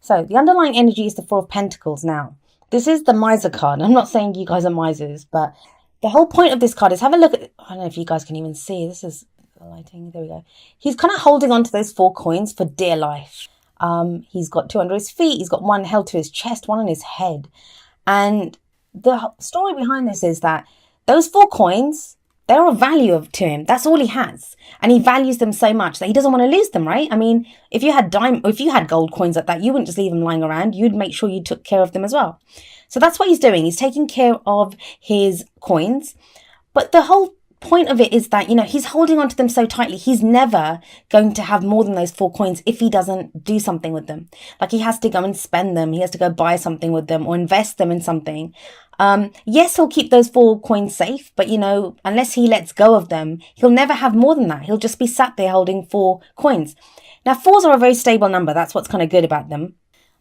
So the underlying energy is the Four of Pentacles. Now, this is the miser card. I'm not saying you guys are misers, but the whole point of this card is have a look at, I don't know if you guys can even see. This is the lighting. There we go. He's kind of holding on to those 4 coins for dear life. He's got 2 under his feet. He's got one held to his chest, one on his head. And the story behind this is that those 4 coins, they're of value to him. That's all he has. And he values them so much that he doesn't want to lose them, right? I mean, if you had gold coins like that, you wouldn't just leave them lying around. You'd make sure you took care of them as well. So that's what he's doing. He's taking care of his coins. But the whole point of it is that, he's holding on to them so tightly. He's never going to have more than those 4 coins if he doesn't do something with them. Like, he has to go and spend them. He has to go buy something with them or invest them in something. Yes, he'll keep those 4 coins safe, but unless he lets go of them, he'll never have more than that. He'll just be sat there holding 4 coins. Now, 4s are a very stable number. That's what's kind of good about them.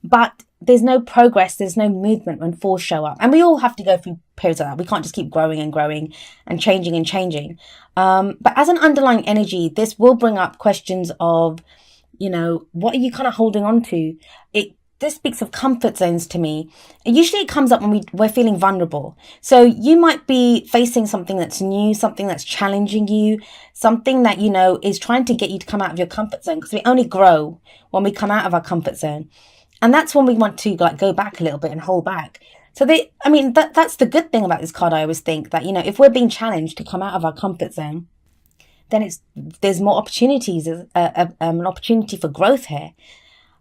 But there's no progress, there's no movement when 4s show up. And we all have to go through periods of that. We can't just keep growing and growing and changing and changing. But as an underlying energy, this will bring up questions of, what are you kind of holding on to? This speaks of comfort zones to me. And usually it comes up when we're feeling vulnerable. So you might be facing something that's new, something that's challenging you, something that, is trying to get you to come out of your comfort zone, because we only grow when we come out of our comfort zone. And that's when we want to go back a little bit and hold back. So that's the good thing about this card. I always think that, if we're being challenged to come out of our comfort zone, then there's more opportunities, there's an opportunity for growth here.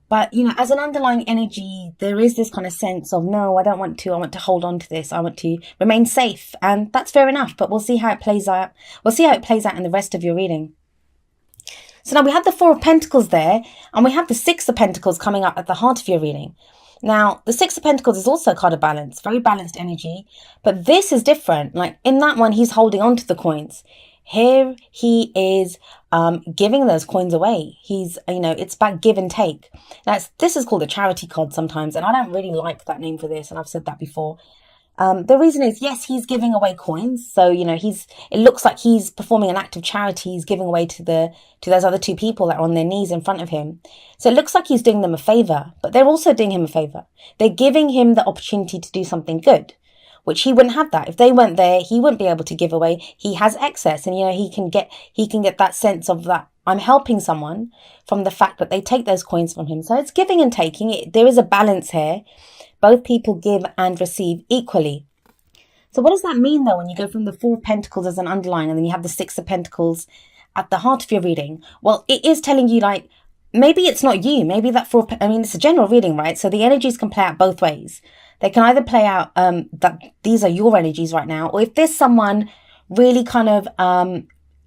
But, as an underlying energy, there is this kind of sense of, no, I don't want to. I want to hold on to this. I want to remain safe. And that's fair enough. But we'll see how it plays out. We'll see how it plays out in the rest of your reading. So now we have the 4 of Pentacles there. And we have the 6 of Pentacles coming up at the heart of your reading. Now, the 6 of Pentacles is also a card of balance. Very balanced energy. But this is different. Like, in that one, he's holding on to the coins. Here he is giving those coins away. He's, it's about give and take. Now, this is called a charity card sometimes, and I don't really like that name for this, and I've said that before. The reason is, yes, he's giving away coins. So, it looks like he's performing an act of charity. He's giving away to those other 2 people that are on their knees in front of him. So it looks like he's doing them a favor, but they're also doing him a favor. They're giving him the opportunity to do something good, which he wouldn't have that. If they weren't there, he wouldn't be able to give away. He has excess, and, he can get that sense of that I'm helping someone from the fact that they take those coins from him. So it's giving and taking. There is a balance here. Both people give and receive equally. So what does that mean, though, when you go from the 4 of Pentacles as an underline and then you have the 6 of Pentacles at the heart of your reading? Well, it is telling you, maybe it's not you. Maybe that it's a general reading, right? So the energies can play out both ways. They can either play out that these are your energies right now, or if there's someone really kind of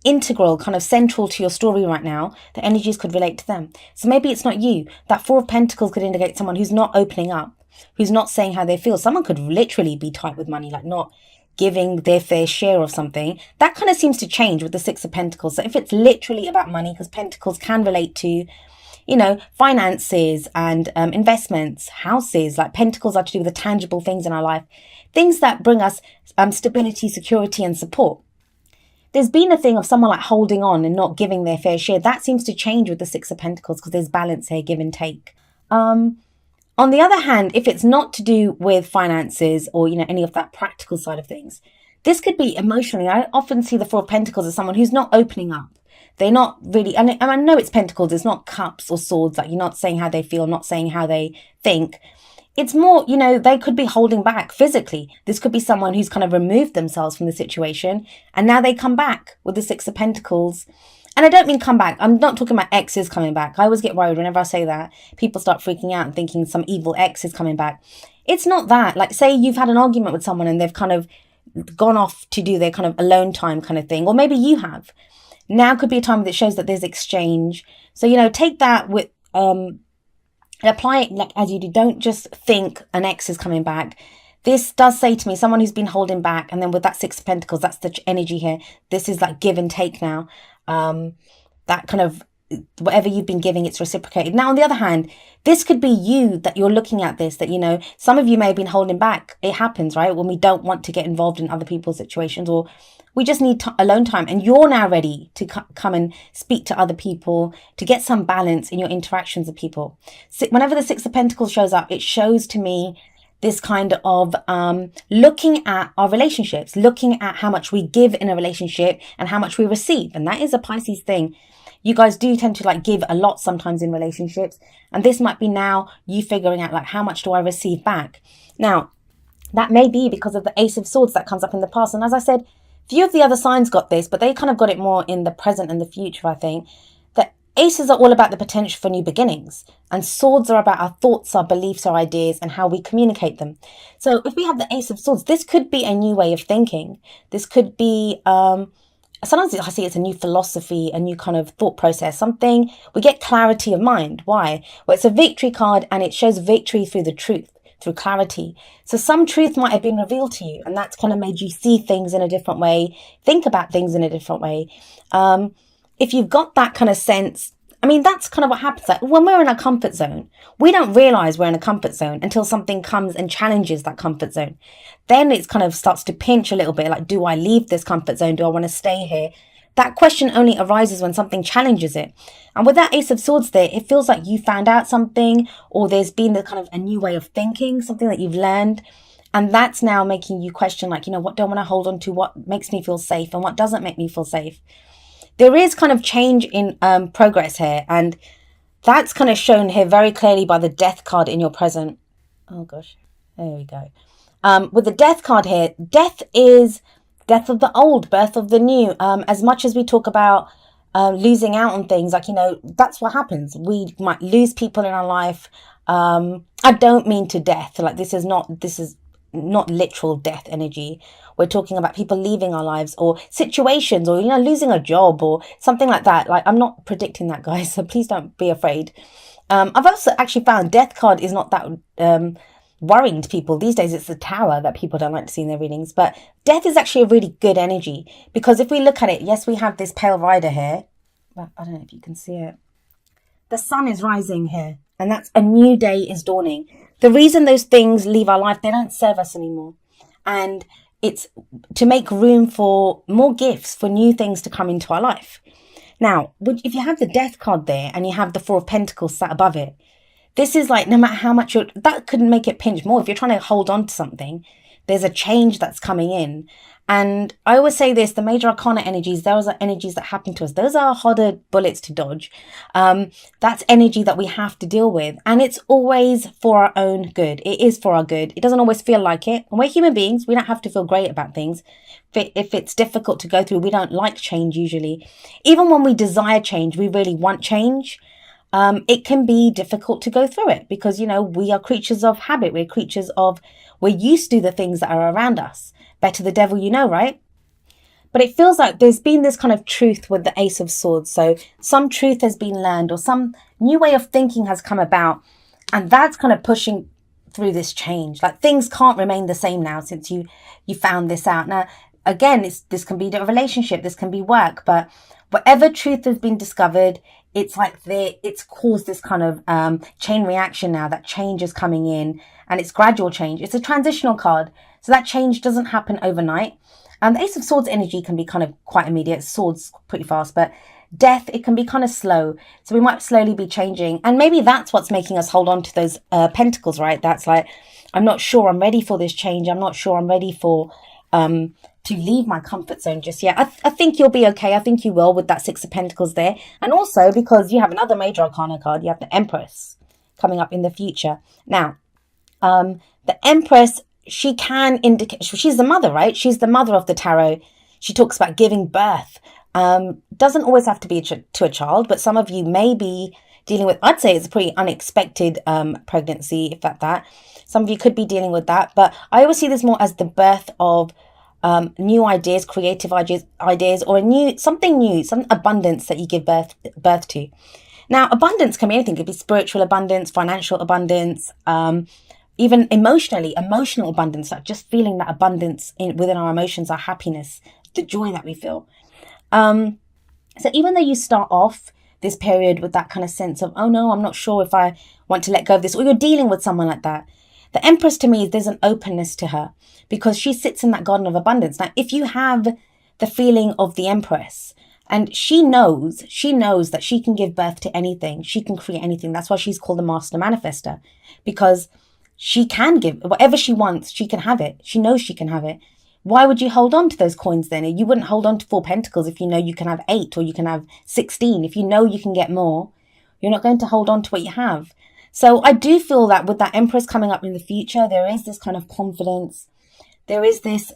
integral, kind of central to your story right now, the energies could relate to them. So maybe it's not you. That 4 of Pentacles could indicate someone who's not opening up, who's not saying how they feel. Someone could literally be tight with money, like not giving their fair share of something. That kind of seems to change with the 6 of Pentacles. So if it's literally about money, because Pentacles can relate to, finances and investments, houses, like Pentacles are to do with the tangible things in our life, things that bring us stability, security, and support. There's been a thing of someone holding on and not giving their fair share. That seems to change with the 6 of Pentacles because there's balance here, give and take. On the other hand, if it's not to do with finances or, any of that practical side of things, this could be emotionally. I often see the 4 of Pentacles as someone who's not opening up. They're not really, and I know it's Pentacles, it's not cups or swords, you're not saying how they feel, not saying how they think. It's more, they could be holding back physically. This could be someone who's kind of removed themselves from the situation, and now they come back with the 6 of Pentacles. And I don't mean come back. I'm not talking about exes coming back. I always get worried whenever I say that. People start freaking out and thinking some evil ex is coming back. It's not that. Say you've had an argument with someone and they've kind of gone off to do their kind of alone time kind of thing. Or maybe you have. Now could be a time that shows that there's exchange. So, take that with, apply it as you do. Don't just think an ex is coming back. This does say to me, someone who's been holding back. And then with that 6 of Pentacles, that's the energy here. This is give and take now. That kind of whatever you've been giving, it's reciprocated. Now, on the other hand, this could be you that you're looking at this, that, you know, some of you may have been holding back. It happens, right? When we don't want to get involved in other people's situations, or we just need alone time, and you're now ready to come and speak to other people, to get some balance in your interactions with people. So whenever the Six of Pentacles shows up, it shows to me this kind of looking at our relationships, looking at how much we give in a relationship and how much we receive. And that is a Pisces thing. You guys do tend to like give a lot sometimes in relationships. And this might be now you figuring out like, how much do I receive back? Now, that may be because of the Ace of Swords that comes up in the past. And as I said, few of the other signs got this, but they kind of got it more in the present and the future, I think. The Aces are all about the potential for new beginnings. And Swords are about our thoughts, our beliefs, our ideas, and how we communicate them. So if we have the Ace of Swords, this could be a new way of thinking. This could be... sometimes I see it's a new philosophy, a new kind of thought process, something, we get clarity of mind. Why? Well, it's a victory card, and it shows victory through the truth, through clarity. So some truth might have been revealed to you, and that's kind of made you see things in a different way, think about things in a different way. If you've got that kind of sense, I mean, that's kind of what happens. Like when we're in a comfort zone, we don't realize we're in a comfort zone until something comes and challenges that comfort zone. Then it kind of starts to pinch a little bit, like, do I leave this comfort zone? Do I want to stay here? That question only arises when something challenges it. And with that Ace of Swords there, it feels like you found out something, or there's been the kind of a new way of thinking, something that you've learned. And that's now making you question, like, you know, what do I want to hold on to? What makes me feel safe and what doesn't make me feel safe? There is kind of change in progress here. And that's kind of shown here very clearly by the Death card in your present. Oh, gosh. There we go. With the Death card here, death is death of the old, birth of the new. As much as we talk about losing out on things, like, you know, that's what happens. We might lose people in our life. I don't mean to death. Like, this is not literal death energy. We're talking about people leaving our lives, or situations, or, you know, losing a job or something like that. Like, I'm not predicting that, guys, so please don't be afraid. I've also actually found Death card is not that worrying to people these days. It's the Tower that people don't like to see in their readings, but death is actually a really good energy, because if we look at it, yes, we have this Pale Rider here, but I don't know if you can see it. The sun is rising here, and that's a new day is dawning. The reason those things leave our life, they don't serve us anymore. And it's to make room for more gifts, for new things to come into our life. Now, if you have the Death card there and you have the Four of Pentacles sat above it, this is like, no matter how much that could make it pinch more. If you're trying to hold on to something, there's a change that's coming in. And I always say this, the major arcana energies, those are energies that happen to us. Those are harder bullets to dodge. That's energy that we have to deal with. And it's always for our own good. It is for our good. It doesn't always feel like it. And we're human beings. We don't have to feel great about things. If it's difficult to go through, we don't like change usually. Even when we desire change, we really want change. It can be difficult to go through it, because, you know, we are creatures of habit. We're used to the things that are around us. Better the devil you know, right? But it feels like there's been this kind of truth with the Ace of Swords. So some truth has been learned, or some new way of thinking has come about. And that's kind of pushing through this change. Like, things can't remain the same now since you found this out. Now, again, this can be a relationship, this can be work, but whatever truth has been discovered, it's like it's caused this kind of chain reaction now. That change is coming in, and it's gradual change. It's a transitional card. So that change doesn't happen overnight. And the Ace of Swords energy can be kind of quite immediate. Swords pretty fast, but Death, it can be kind of slow. So we might slowly be changing. And maybe that's what's making us hold on to those pentacles, right? That's like, I'm not sure I'm ready for this change. I'm not sure I'm ready for to leave my comfort zone just yet. I think you'll be okay. I think you will with that Six of Pentacles there. And also because you have another major arcana card, you have the Empress coming up in the future. Now, the Empress, she can indicate, she's the mother, right? She's the mother of the tarot. She talks about giving birth. Doesn't always have to be to a child, but some of you may be dealing with, I'd say it's a pretty unexpected pregnancy, if that. Some of you could be dealing with that, but I always see this more as the birth of new ideas, creative ideas, or some abundance that you give birth to. Now, abundance can be anything. It could be spiritual abundance, financial abundance, even emotional abundance, like just feeling that abundance within our emotions, our happiness, the joy that we feel. So even though you start off this period with that kind of sense of, oh no, I'm not sure if I want to let go of this, or you're dealing with someone like that. The Empress to me, there's an openness to her because she sits in that garden of abundance. Now, if you have the feeling of the Empress, and she knows that she can give birth to anything, she can create anything. That's why she's called the Master Manifester, because she can give whatever she wants. She can have it. She knows she can have it. Why would you hold on to those coins then? You wouldn't hold on to 4 pentacles if you know you can have 8 or you can have 16. If you know you can get more, you're not going to hold on to what you have. So I do feel that with that Empress coming up in the future, there is this kind of confidence. There is this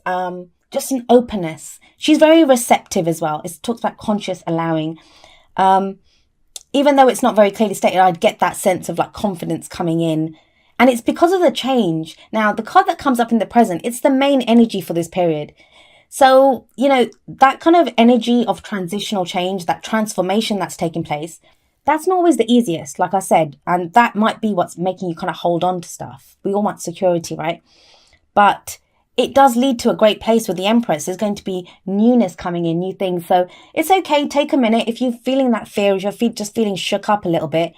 just an openness. She's very receptive as well. It talks about conscious allowing. Even though it's not very clearly stated, I'd get that sense of like confidence coming in. And it's because of the change. Now, the card that comes up in the present, it's the main energy for this period. So, you know, that kind of energy of transitional change, that transformation that's taking place, that's not always the easiest, like I said. And that might be what's making you kind of hold on to stuff. We all want security, right? But it does lead to a great place with the Empress. There's going to be newness coming in, new things. So it's okay. Take a minute. If you're feeling that fear, if you're just feeling shook up a little bit,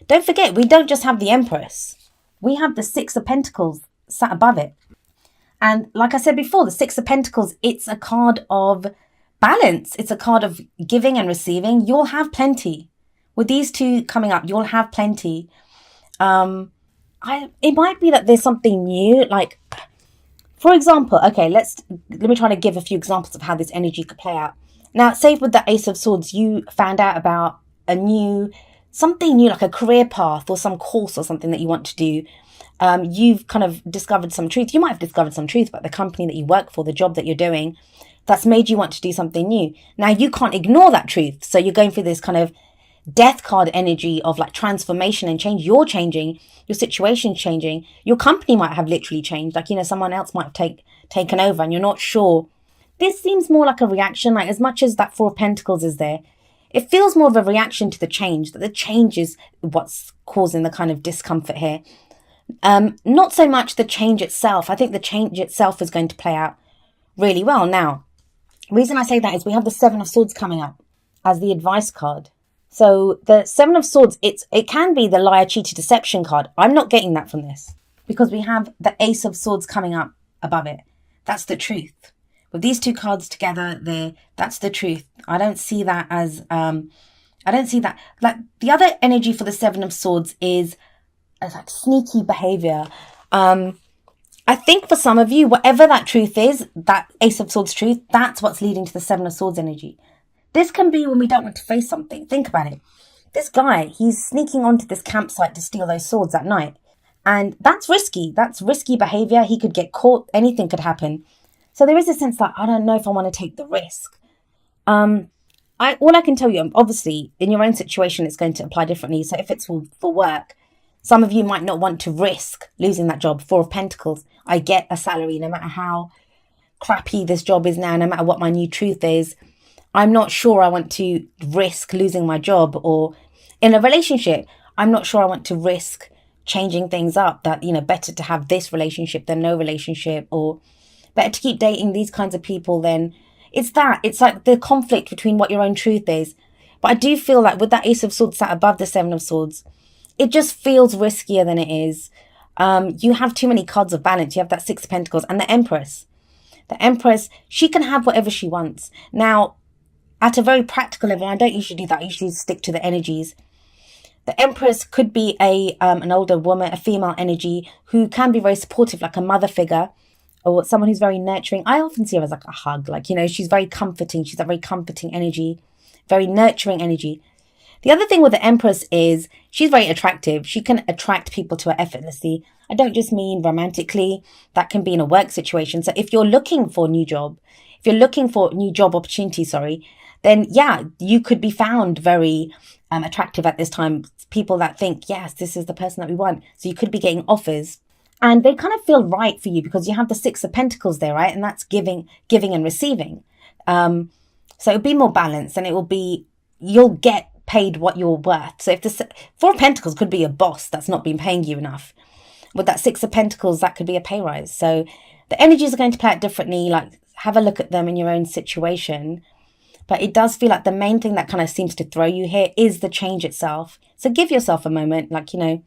don't forget, we don't just have the Empress. We have the 6 of Pentacles sat above it. And like I said before, the 6 of Pentacles, it's a card of balance. It's a card of giving and receiving. You'll have plenty. With these two coming up, you'll have plenty. It might be that there's something new. Like, for example, okay, let me try to give a few examples of how this energy could play out. Now, say with the Ace of Swords, you found out about something new, like a career path or some course or something that you want to do. You've kind of discovered some truth. You might have discovered some truth about the company that you work for, the job that you're doing, that's made you want to do something new. Now, you can't ignore that truth. So you're going through this kind of death card energy of like transformation and change. You're changing, your situation's changing. Your company might have literally changed. Like, you know, someone else might have taken over and you're not sure. This seems more like a reaction, like as much as that 4 of Pentacles is there. It feels more of a reaction to the change, that the change is what's causing the kind of discomfort here. Not so much the change itself. I think the change itself is going to play out really well. Now, the reason I say that is we have the 7 of Swords coming up as the advice card. So the 7 of Swords, it can be the liar, cheater, deception card. I'm not getting that from this because we have the Ace of Swords coming up above it. That's the truth. With these two cards together, that's the truth. I don't see that as, I don't see that. Like the other energy for the 7 of Swords is like sneaky behavior. I think for some of you, whatever that truth is, that Ace of Swords truth, that's what's leading to the 7 of Swords energy. This can be when we don't want to face something. Think about it. This guy, he's sneaking onto this campsite to steal those swords at night. And that's risky. That's risky behavior. He could get caught. Anything could happen. So there is a sense that I don't know if I want to take the risk. All I can tell you, obviously, in your own situation, it's going to apply differently. So if it's for work, some of you might not want to risk losing that job. 4 of Pentacles. I get a salary no matter how crappy this job is now, no matter what my new truth is. I'm not sure I want to risk losing my job, or in a relationship, I'm not sure I want to risk changing things up, that, you know, better to have this relationship than no relationship, or better to keep dating these kinds of people than it's like the conflict between what your own truth is. But I do feel like with that Ace of Swords sat above the 7 of Swords, it just feels riskier than it is. You have too many cards of balance. You have that 6 of Pentacles and the Empress. The Empress, she can have whatever she wants. Now, at a very practical level, I don't usually do that. I usually stick to the energies. The Empress could be an older woman, a female energy who can be very supportive, like a mother figure or someone who's very nurturing. I often see her as like a hug, like, you know, she's very comforting. She's a very comforting energy, very nurturing energy. The other thing with the Empress is she's very attractive. She can attract people to her effortlessly. I don't just mean romantically. That can be in a work situation. So if you're looking for a new job, if you're looking for a new job opportunity, then yeah, you could be found very attractive at this time. People that think, yes, this is the person that we want. So you could be getting offers and they kind of feel right for you because you have the 6 of Pentacles there, right? And that's giving and receiving. So it'll be more balanced and you'll get paid what you're worth. So if the 4 of Pentacles could be a boss that's not been paying you enough. With that 6 of Pentacles, that could be a pay rise. So the energies are going to play out differently. Like, have a look at them in your own situation. But it does feel like the main thing that kind of seems to throw you here is the change itself. So give yourself a moment, like, you know,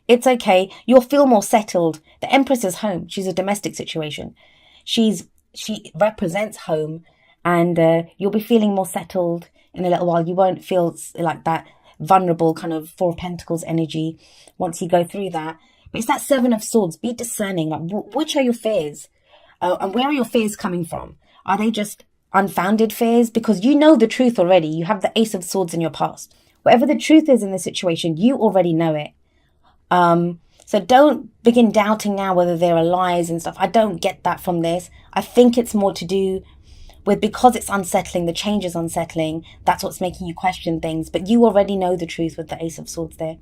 it's okay. You'll feel more settled. The Empress is home. She's a domestic situation. She represents home, and you'll be feeling more settled in a little while. You won't feel like that vulnerable kind of Four of Pentacles energy once you go through that. But it's that Seven of Swords. Be discerning. Like, which are your fears? And where are your fears coming from? Are they just unfounded fears? Because you know the truth already. You have the Ace of Swords in your past. Whatever the truth is in the situation, you already know it. So don't begin doubting now whether there are lies and stuff. I don't get that from this. I think it's more to do with, because it's unsettling, the change is unsettling. That's what's making you question things. But you already know the truth with the Ace of Swords there.